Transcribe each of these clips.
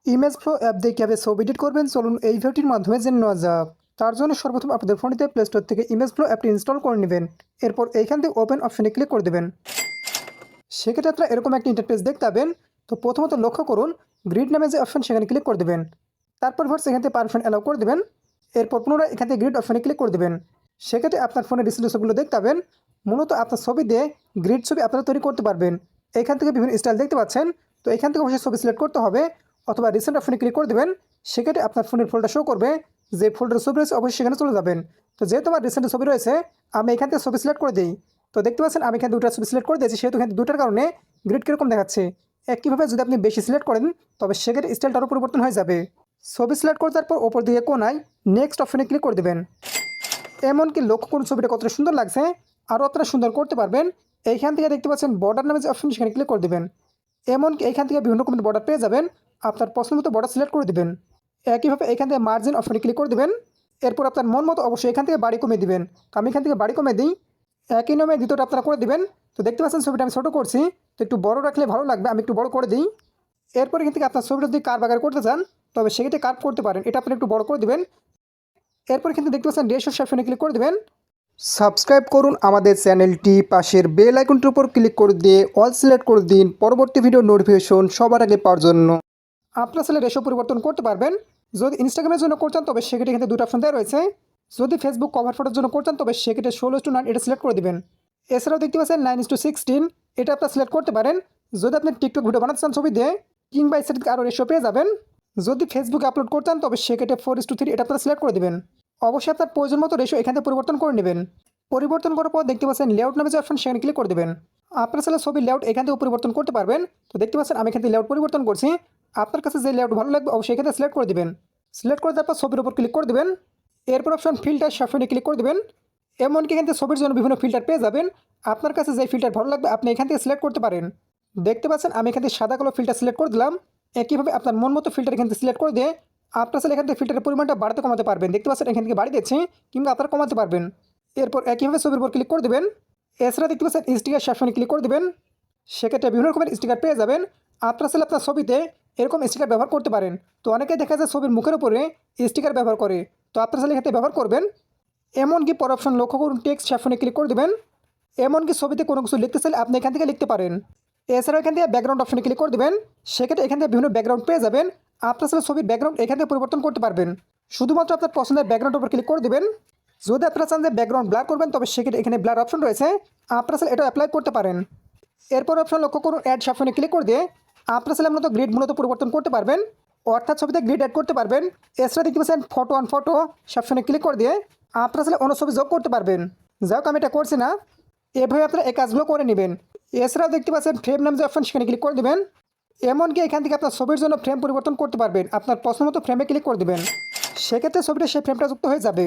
Image flow app দিয়ে কীভাবে ছবি এডিট করবেন চলুন এই ভিডিওটির মাধ্যমে জেনে নেওয়া যাক। তার জন্য সর্বপ্রথম আপনাদের ফোনটিতে প্লে স্টোর থেকে ইমেজ ফ্লো অ্যাপটি ইনস্টল করে নেবেন। এরপর এইখান থেকে ওপেন অপশনে ক্লিক করে দেবেন। সেক্ষেত্রে আপনারা এরকম একটা ইন্টারফেস দেখতে পাবেন। তো প্রথমত লক্ষ্য করুন গ্রিড নামে যে অপশন সেখানে ক্লিক করে দেবেন। তারপর এখান থেকে পারমিশন অ্যালাউ করে দেবেন। এরপর পুনরায় এখান থেকে গ্রিড অপশনে ক্লিক করে দেবেন। সেক্ষেত্রে আপনার ফোনের রিসেন্ট ছবিগুলো দেখতে পাবেন। মূলত আপনার ছবি দিয়ে গ্রিড ছবি আপনারা তৈরি করতে পারবেন। এখান থেকে বিভিন্ন স্টাইল দেখতে পাচ্ছেন। তো এখান থেকে অবশ্যই ছবি সিলেক্ট করতে হবে অথবা রিসেন্ট অপশনে ক্লিক করে দেবেন। সেক্ষেত্রে আপনার ফোনের ফোল্ডার শো করবে, যে ফোল্ডারে ছবি রয়েছে অবশ্যই সেখানে চলে যাবেন। তো যেহেতু আমার রিসেন্ট ছবি রয়েছে আমি এখান থেকে ছবি সিলেক্ট করে দিই। তো দেখতে পাচ্ছেন আমি এখানে দুটো ছবি সিলেক্ট করে দিয়েছি, সেহেতু এখানে দুটার কারণে গ্রিড কীরকম দেখাচ্ছে। একইভাবে যদি আপনি বেশি সিলেক্ট করেন তবে সেক্ষেত্রে স্টাইলটারও পরিবর্তন হয়ে যাবে। ছবি সিলেক্ট করে তারপর ওপর দিকে কোনায় নেক্সট অপশনে ক্লিক করে দেবেন। এমনকি লক্ষ্য করুন ছবিটা কতটা সুন্দর লাগছে, আরও আপনারা সুন্দর করতে পারবেন। এইখান থেকে দেখতে পাচ্ছেন বর্ডার নামে যে অপশন সেখানে ক্লিক করে দেবেন। এমনকি এইখান থেকে বিভিন্ন রকমের বর্ডার পেয়ে যাবেন, আপনার পছন্দ মতো বর্ডার সিলেক্ট করে দেবেন। একইভাবে এখান থেকে মার্জিন অপশনে ক্লিক করে দেবেন। এরপর আপনার মন মতো অবশ্যই এখান থেকে বাড়ি কমিয়ে দিবেন। তো আমি এখান থেকে বাড়ি কমিয়ে দিই। একই নামে দ্বিতীয়টা আপনারা করে দেবেন। তো দেখতে পাচ্ছেন ছবিটা আমি ছোটো করছি, তো একটু বড় রাখলে ভালো লাগবে, আমি একটু বড় করে দিই। এরপর এখান থেকে আপনার ছবিটা যদি কার্ভ আকার করতে চান তবে সেক্ষেত্রে কার্ভ করতে পারেন, এটা আপনি একটু বড় করে দেবেন। এরপর কিন্তু দেখতে পাচ্ছেন রেশিও অপশনে ক্লিক করে দেবেন। সাবস্ক্রাইব করুন আমাদের চ্যানেলটি, পাশের বেল আইকনটির উপর ক্লিক করে দিয়ে অল সিলেক্ট করে দিন পরবর্তী ভিডিও নোটিফিকেশন সবার আগে পাওয়ার জন্য। আপনার ছেলে রেশিও পরিবর্তন করতে পারবেন। যদি ইনস্টাগ্রামের জন্য করতেন তবে সেক্ষেত্রে এখানে দুটো অপশন দেওয়া রয়েছে। যদি ফেসবুক কভার ফটোর জন্য করতেন তবে সেক্ষেত্রে 16:9 এটা সিলেক্ট করে দেবেন। এছাড়াও দেখতে পাচ্ছেন 9:16 এটা আপনার সিলেক্ট করতে পারেন। যদি আপনি টিকটক ভিডিও বানাতে চান ছবি দিয়ে কিংবা এর থেকে আরও রেশিও পেয়ে যাবেন। যদি ফেসবুকে আপলোড করতেন তবে সেক্ষেত্রে 4:3 এটা আপনারা সিলেক্ট করে দেবেন। অবশ্যই আপনার প্রয়োজন মতো রেশিও এখান থেকে পরিবর্তন করে নেবেন। পরিবর্তন করার পর দেখতে পাচ্ছেন লেআউট নামে যে অপশন সেখানে ক্লিক করে দেবেন। আপনার ছেলে ছবির লেআউট এখান থেকে পরিবর্তন করতে পারবেন। তো দেখতে পাচ্ছেন আমি এখান থেকে লেআউট পরিবর্তন করছি। আপনার কাছে যে লেআউট ভালো লাগবে অবশ্যই এখান থেকে সিলেক্ট করে দেবেন। সিলেক্ট করে তারপর ছবির উপর ক্লিক করে দেবেন। এরপর অপশন ফিল্টার অপশনে ক্লিক করে দেবেন। এমনকি এখান থেকে ছবির জন্য বিভিন্ন ফিল্টার পেয়ে যাবেন। আপনার কাছে যে ফিল্টার ভালো লাগবে আপনি এখান থেকে সিলেক্ট করতে পারেন। দেখতে পাচ্ছেন আমি এখান থেকে সাদা কালো ফিল্টার সিলেক্ট করে দিলাম। একইভাবে আপনার মন মতো ফিল্টার এখান থেকে সিলেক্ট করে দিয়ে আপনার ছেলে এখান থেকে ফিল্টারের পরিমাণটা বাড়াতে কমাতে পারবেন। দেখতে পাচ্ছেন এখান থেকে বাড়িয়ে দিচ্ছি কিংবা আপনারা কমাতে পারবেন। এরপর একইভাবে ছবির উপর ক্লিক করে দেবেন। এছাড়া দেখতে পাচ্ছেন স্টিকার অপশনে ক্লিক করে দেবেন। সেক্ষেত্রে বিভিন্ন রকমের স্টিকার পেয়ে যাবেন। আপনার ছেলে আপনার ছবিতে এরকম স্টিকার ব্যবহার করতে পারেন। তো অনেকেই দেখা যায় ছবির মুখের উপরে স্টিকার ব্যবহার করে, তো আপনার ছেলে এখানে ব্যবহার করবেন। এমনকি পর অপশন লক্ষ্য করুন টেক্সট অপশনে ক্লিক করে দেবেন। এমনকি ছবিতে কোনো কিছু লিখতে চাইলে আপনি এখান থেকে লিখতে পারেন। এছাড়াও এখান থেকে ব্যাকগ্রাউন্ড অপশনে ক্লিক করে দেবেন। সেক্ষেত্রে এখান থেকে বিভিন্ন ব্যাকগ্রাউন্ড পেয়ে যাবেন। আপনার ছেলে ছবির ব্যাকগ্রাউন্ড এখান থেকে পরিবর্তন করতে পারবেন। শুধুমাত্র আপনার পছন্দের ব্যাকগ্রাউন্ডের উপর ক্লিক করে দেবেন। যদি আপনারা চান যে ব্যাকগ্রাউন্ড ব্লার করবেন তবে সেক্ষেত্রে এখানে ব্লার অপশন রয়েছে, আপনারা ছেলে এটা অ্যাপ্লাই করতে পারেন। এরপর অপশন লক্ষ্য করুন অ্যাড অপশনে ক্লিক করে দিয়ে আপনার ছেলে মূলত গ্রিড মূলত পরিবর্তন করতে পারবেন, অর্থাৎ ছবিতে গ্রিড অ্যাড করতে পারবেন। এছাড়া দেখতে পাচ্ছেন ফটো অন ফটো অপশনে ক্লিক করে দিয়ে আপনার ছেলে অন্য ছবি যোগ করতে পারবেন। যাই হোক আমি এটা করছি না, এভাবে আপনারা এই কাজগুলো করে নেবেন। এছাড়াও দেখতে পাচ্ছেন ফ্রেম নাম যে অপশন সেখানে ক্লিক করে দেবেন। এমনকি এখান থেকে আপনার ছবির জন্য ফ্রেম পরিবর্তন করতে পারবেন। আপনার পছন্দ মতো ফ্রেমে ক্লিক করে দেবেন, সেক্ষেত্রে ছবিটা সেই ফ্রেমটা যুক্ত হয়ে যাবে।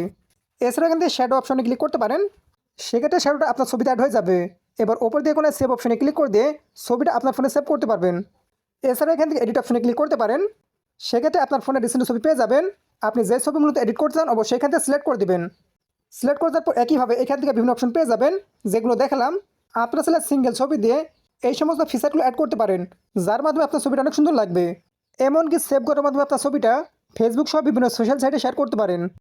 এছাড়া এখান থেকে শ্যাডো অপশনে ক্লিক করতে পারেন, সেক্ষেত্রে শ্যাডোটা আপনার ছবিতে অ্যাড হয়ে যাবে। এবার ওপর দিয়ে কোনো সেভ অপশনে ক্লিক করে দিয়ে ছবিটা আপনার ফোনে সেভ করতে পারবেন। এছাড়া এখান থেকে এডিট অপশনে ক্লিক করতে পারেন, সেক্ষেত্রে আপনার ফোনে রিসেন্ট ছবি পেয়ে যাবেন। আপনি যে ছবি মূলত এডিট করতে চান অবশ্যই এখান থেকে সিলেক্ট করে দেবেন। সিলেক্ট করে তারপর একইভাবে এখান থেকে বিভিন্ন অপশন পেয়ে যাবেন যেগুলো দেখালাম। আপনার ছেলে সিঙ্গেল ছবি দিয়ে এই সমস্ত ফিচারগুলো অ্যাড করতে পারেন, যার মাধ্যমে আপনার ছবিটা অনেক সুন্দর লাগবে। এমনকি সেভ করার মাধ্যমে আপনার ছবিটা ফেসবুক সহ বিভিন্ন সোশ্যাল সাইটে শেয়ার করতে পারেন।